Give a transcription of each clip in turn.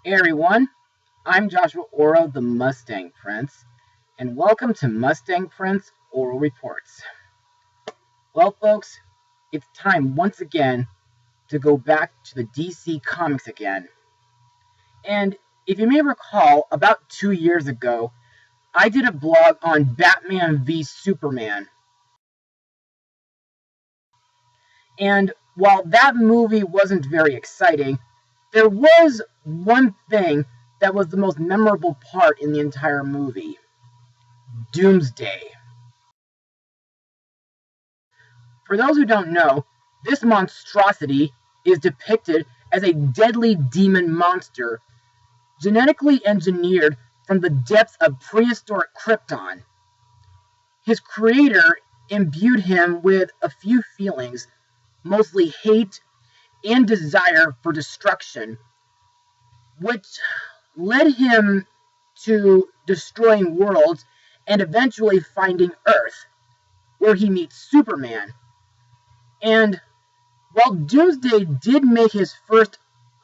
Hey everyone, I'm Joshua Orro, the Mustang Prince, and welcome to Mustang Prince Oral Reports. Well, folks, it's time once again to go back to the DC Comics again. And if you may recall, about 2 years ago, I did a blog on Batman v Superman. And while that movie wasn't very exciting, there was one thing that was the most memorable part in the entire movie: Doomsday. For those who don't know, this monstrosity is depicted as a deadly demon monster, genetically engineered from the depths of prehistoric Krypton. His creator imbued him with a few feelings, mostly hate and desire for destruction, which led him to destroying worlds and eventually finding Earth, where he meets Superman. And while Doomsday did make his first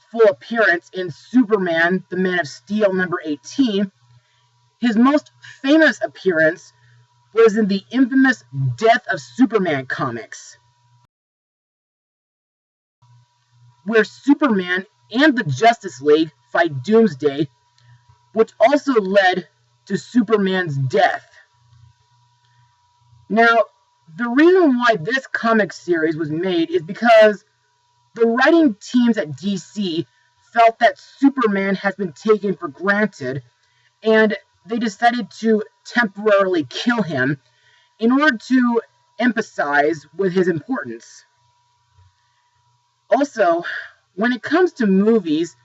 full appearance in Superman, the Man of Steel number 18, his most famous appearance was in the infamous Death of Superman comics, where Superman and the Justice League fight Doomsday, which also led to Superman's death. Now, the reason why this comic series was made is because the writing teams at DC felt that Superman has been taken for granted, and they decided to temporarily kill him in order to emphasize with his importance. Also, when it comes to movies,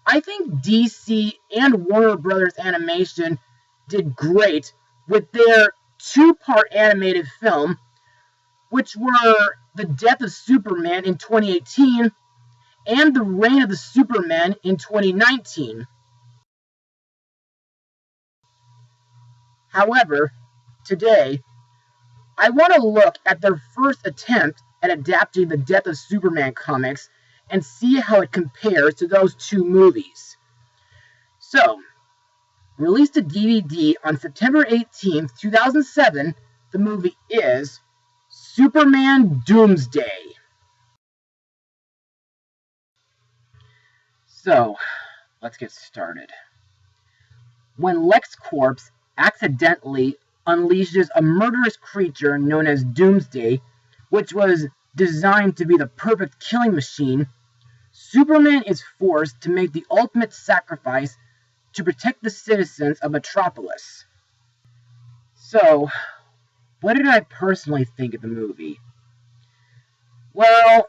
I think DC and Warner Brothers Animation did great with their two-part animated film, which were The Death of Superman in 2018 and The Reign of the Superman in 2019. However, today, I want to look at their first attempt at adapting the Death of Superman comics and see how it compares to those two movies. So, released to DVD on September 18th, 2007, the movie is Superman Doomsday. So, let's get started. When Lex Corp accidentally unleashes a murderous creature known as Doomsday, which was designed to be the perfect killing machine, Superman is forced to make the ultimate sacrifice to protect the citizens of Metropolis. So, what did I personally think of the movie? Well,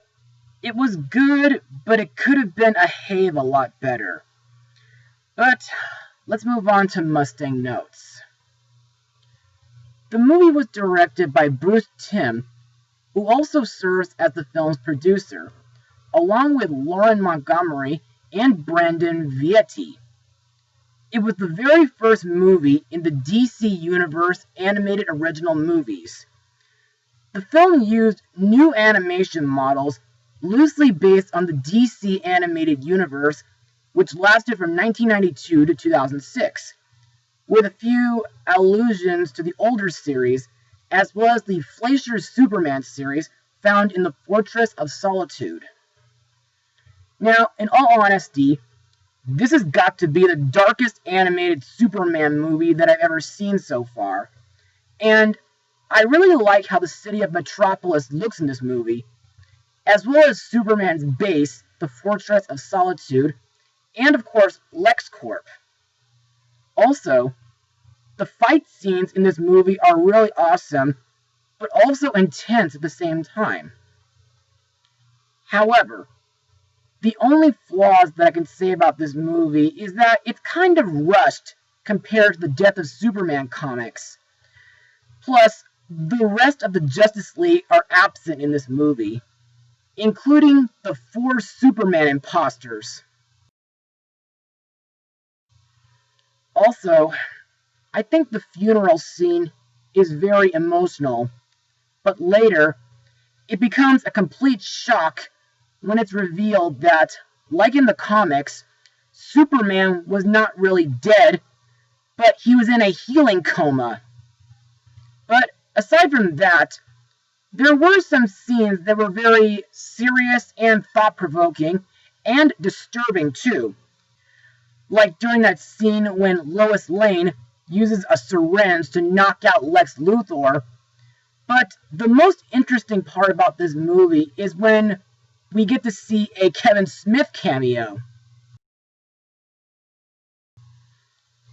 it was good, but it could have been a hay of a lot better. But let's move on to Mustang notes. The movie was directed by Bruce Timm, who also serves as the film's producer, along with Lauren Montgomery and Brandon Vietti. It was the very first movie in the DC Universe animated original movies. The film used new animation models loosely based on the DC animated universe, which lasted from 1992 to 2006, with a few allusions to the older series, as well as the Fleischer's Superman series found in the Fortress of Solitude. Now, in all honesty, this has got to be the darkest animated Superman movie that I've ever seen so far, and I really like how the city of Metropolis looks in this movie, as well as Superman's base, the Fortress of Solitude, and of course, Lex Corp. Also, the fight scenes in this movie are really awesome, but also intense at the same time. However, the only flaws that I can say about this movie is that it's kind of rushed compared to the Death of Superman comics. Plus, the rest of the Justice League are absent in this movie, including the 4 Superman imposters. Also, I think the funeral scene is very emotional, but later, it becomes a complete shock when it's revealed that, like in the comics, Superman was not really dead, but he was in a healing coma. But aside from that, there were some scenes that were very serious and thought-provoking, and disturbing too. Like during that scene when Lois Lane uses a syringe to knock out Lex Luthor. But the most interesting part about this movie is when we get to see a Kevin Smith cameo.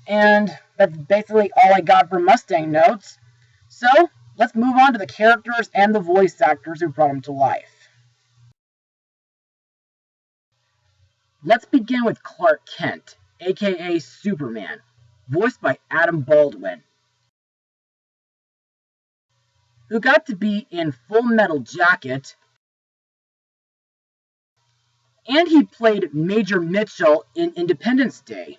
And that's basically all I got for Mustang notes. So, let's move on to the characters and the voice actors who brought them to life. Let's begin with Clark Kent, aka Superman, voiced by Adam Baldwin, who got to be in Full Metal Jacket, and he played Major Mitchell in Independence Day.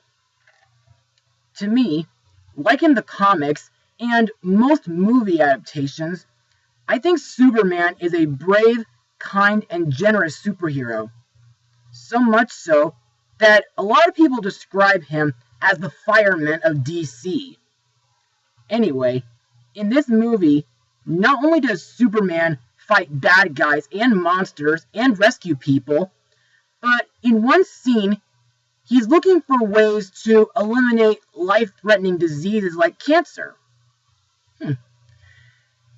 To me, like in the comics and most movie adaptations, I think Superman is a brave, kind, and generous superhero. So much so that a lot of people describe him as the fireman of DC. Anyway, in this movie, not only does Superman fight bad guys and monsters and rescue people, but in one scene, he's looking for ways to eliminate life-threatening diseases like cancer.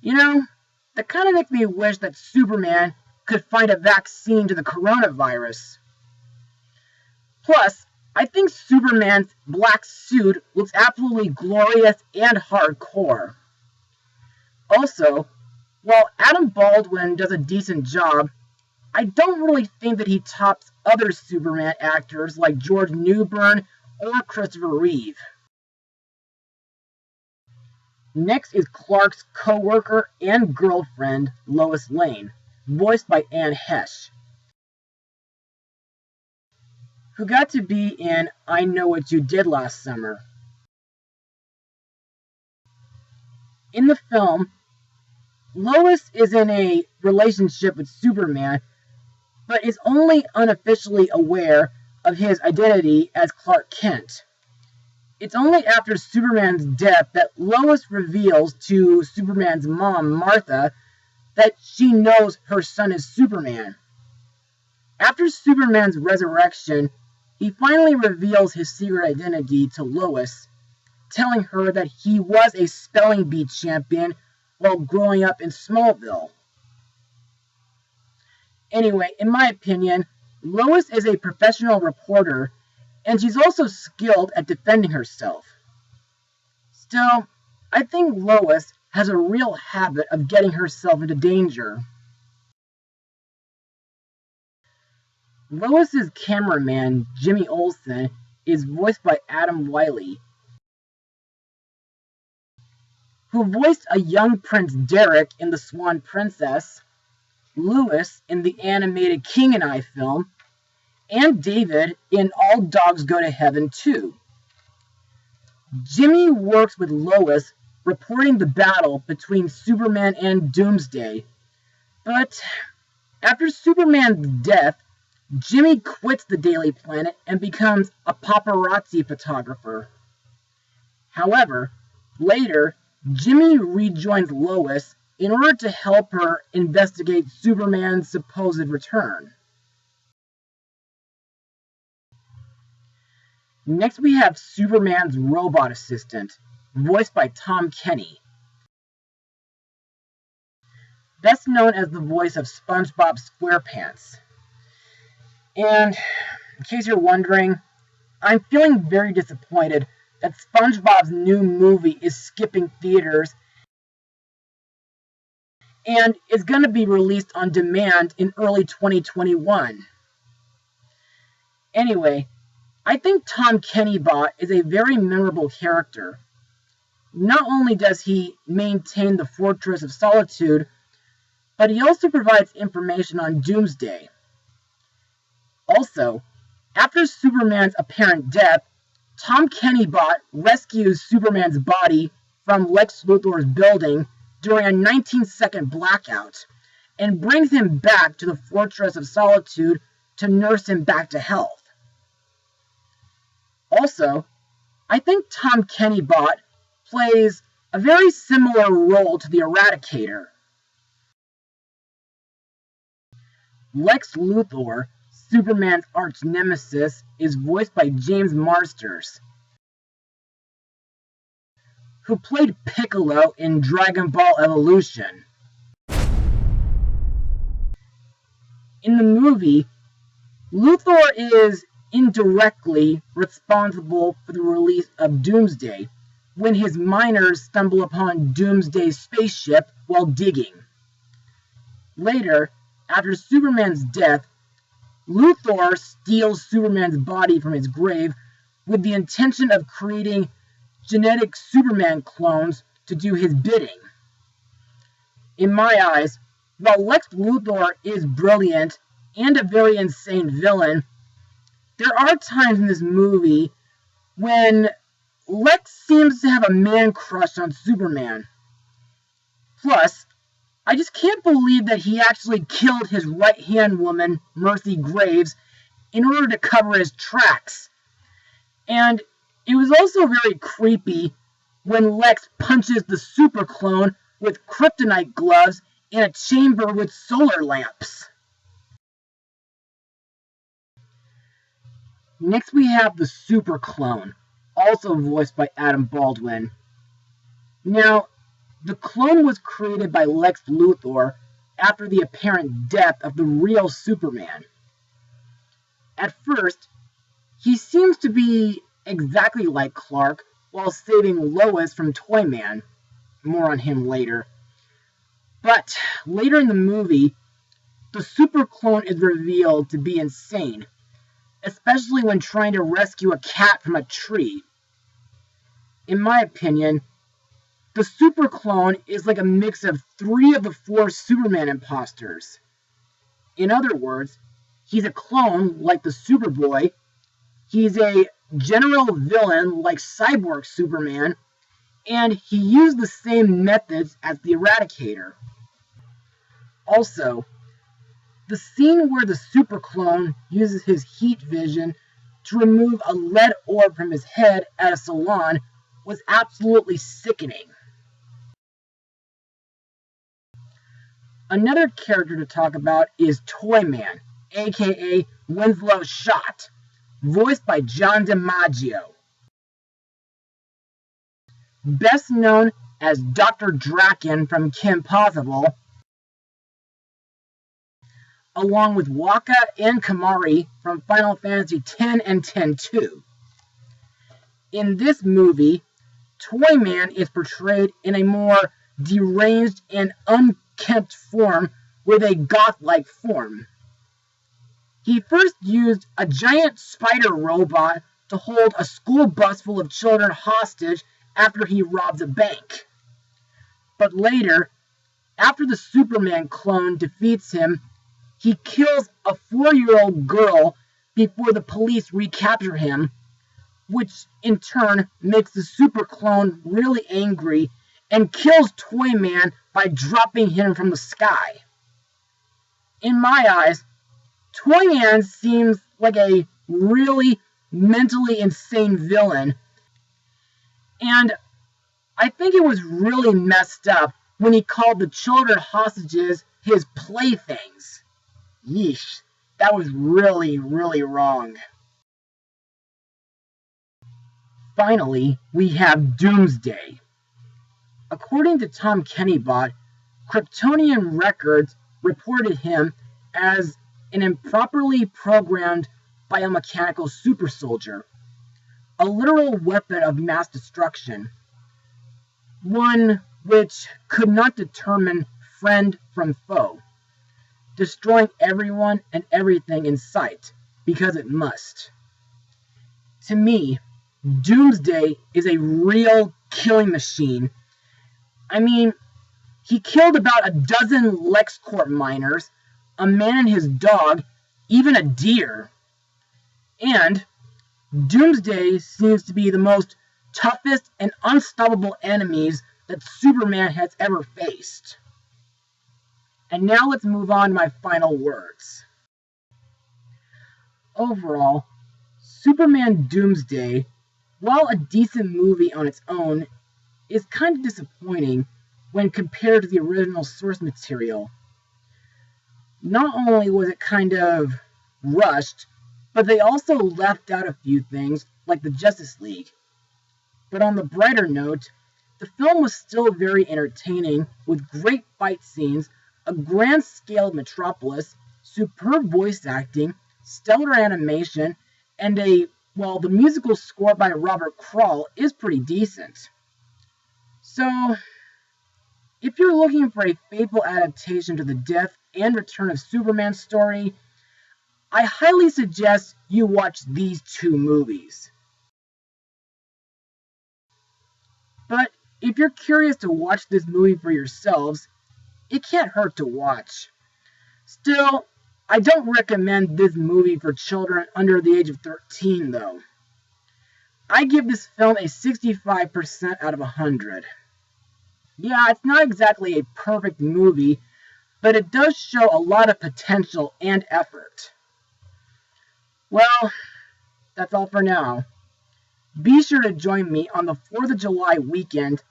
You know, that kind of makes me wish that Superman could find a vaccine to the coronavirus. Plus, I think Superman's black suit looks absolutely glorious and hardcore. Also, while Adam Baldwin does a decent job, I don't really think that he tops other Superman actors like George Newbern or Christopher Reeve. Next is Clark's co-worker and girlfriend, Lois Lane, voiced by Anne Heche, who got to be in I Know What You Did Last Summer. In the film, Lois is in a relationship with Superman, but is only unofficially aware of his identity as Clark Kent. It's only after Superman's death that Lois reveals to Superman's mom, Martha, that she knows her son is Superman. After Superman's resurrection, he finally reveals his secret identity to Lois, telling her that he was a spelling bee champion while growing up in Smallville. Anyway, in my opinion, Lois is a professional reporter, and she's also skilled at defending herself. Still, I think Lois has a real habit of getting herself into danger. Lois's cameraman, Jimmy Olsen, is voiced by Adam Wiley, who voiced a young Prince Derek in The Swan Princess, Lewis in the animated King and I film, and David in All Dogs Go to Heaven 2. Jimmy works with Lois, reporting the battle between Superman and Doomsday. But after Superman's death, Jimmy quits the Daily Planet and becomes a paparazzi photographer. However, later, Jimmy rejoins Lois in order to help her investigate Superman's supposed return. Next we have Superman's robot assistant, voiced by Tom Kenny, best known as the voice of SpongeBob SquarePants. And, in case you're wondering, I'm feeling very disappointed that SpongeBob's new movie is skipping theaters and is going to be released on demand in early 2021. Anyway, I think Tom Kennybot is a very memorable character. Not only does he maintain the Fortress of Solitude, but he also provides information on Doomsday. Also, after Superman's apparent death, Tom Kennybot rescues Superman's body from Lex Luthor's building during a 19-second blackout and brings him back to the Fortress of Solitude to nurse him back to health. Also, I think Tom Kennybot plays a very similar role to the Eradicator. Lex Luthor, Superman's arch nemesis, is voiced by James Marsters, who played Piccolo in Dragon Ball Evolution. In the movie, Luthor is indirectly responsible for the release of Doomsday when his miners stumble upon Doomsday's spaceship while digging. Later, after Superman's death, Luthor steals Superman's body from his grave with the intention of creating genetic Superman clones to do his bidding. In my eyes, while Lex Luthor is brilliant and a very insane villain, there are times in this movie when Lex seems to have a man crush on Superman. Plus, I just can't believe that he actually killed his right-hand woman, Mercy Graves, in order to cover his tracks. And it was also very creepy when Lex punches the super clone with kryptonite gloves in a chamber with solar lamps. Next we have the super clone, also voiced by Adam Baldwin. Now, the clone was created by Lex Luthor after the apparent death of the real Superman. At first, he seems to be exactly like Clark while saving Lois from Toyman. More on him later. But later in the movie, the super clone is revealed to be insane, especially when trying to rescue a cat from a tree. In my opinion, the super clone is like a mix of 3 of the 4 Superman imposters. In other words, he's a clone like the Superboy, he's a general villain like Cyborg Superman, and he used the same methods as the Eradicator. Also, the scene where the super clone uses his heat vision to remove a lead orb from his head at a salon was absolutely sickening. Another character to talk about is Toyman, aka Winslow Schott, voiced by John DiMaggio. Best known as Dr. Draken from Kim Possible, along with Waka and Kamari from Final Fantasy X and X-2. In this movie, Toyman is portrayed in a more deranged and unkempt form with a goth-like form. He first used a giant spider robot to hold a school bus full of children hostage after he robs a bank. But later, after the Superman clone defeats him, he kills a 4-year-old girl before the police recapture him, which in turn makes the super clone really angry and kills Toyman by dropping him from the sky. In my eyes, Toyman seems like a really mentally insane villain, and I think it was really messed up when he called the children hostages his playthings. Yeesh, that was really, really wrong. Finally, we have Doomsday. According to Tom Kennybot, Kryptonian records reported him as an improperly programmed biomechanical super soldier, a literal weapon of mass destruction, one which could not determine friend from foe, destroying everyone and everything in sight, because it must. To me, Doomsday is a real killing machine. I mean, he killed about a dozen LexCorp miners, a man and his dog, even a deer. And Doomsday seems to be the most toughest and unstoppable enemies that Superman has ever faced. And now let's move on to my final words. Overall, Superman Doomsday, while a decent movie on its own, is kind of disappointing when compared to the original source material. Not only was it kind of rushed, but they also left out a few things, like the Justice League. But on the brighter note, the film was still very entertaining, with great fight scenes, a grand-scale metropolis, superb voice acting, stellar animation, and the musical score by Robert Krall is pretty decent. So, if you're looking for a faithful adaptation to the death and return of Superman story, I highly suggest you watch these two movies. But if you're curious to watch this movie for yourselves, it can't hurt to watch. Still, I don't recommend this movie for children under the age of 13, though. I give this film a 65% out of 100. Yeah, it's not exactly a perfect movie, but it does show a lot of potential and effort. Well, that's all for now. Be sure to join me on the 4th of July weekend,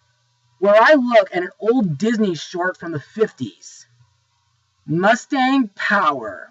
where I look at an old Disney short from the 50s. Mustang Power.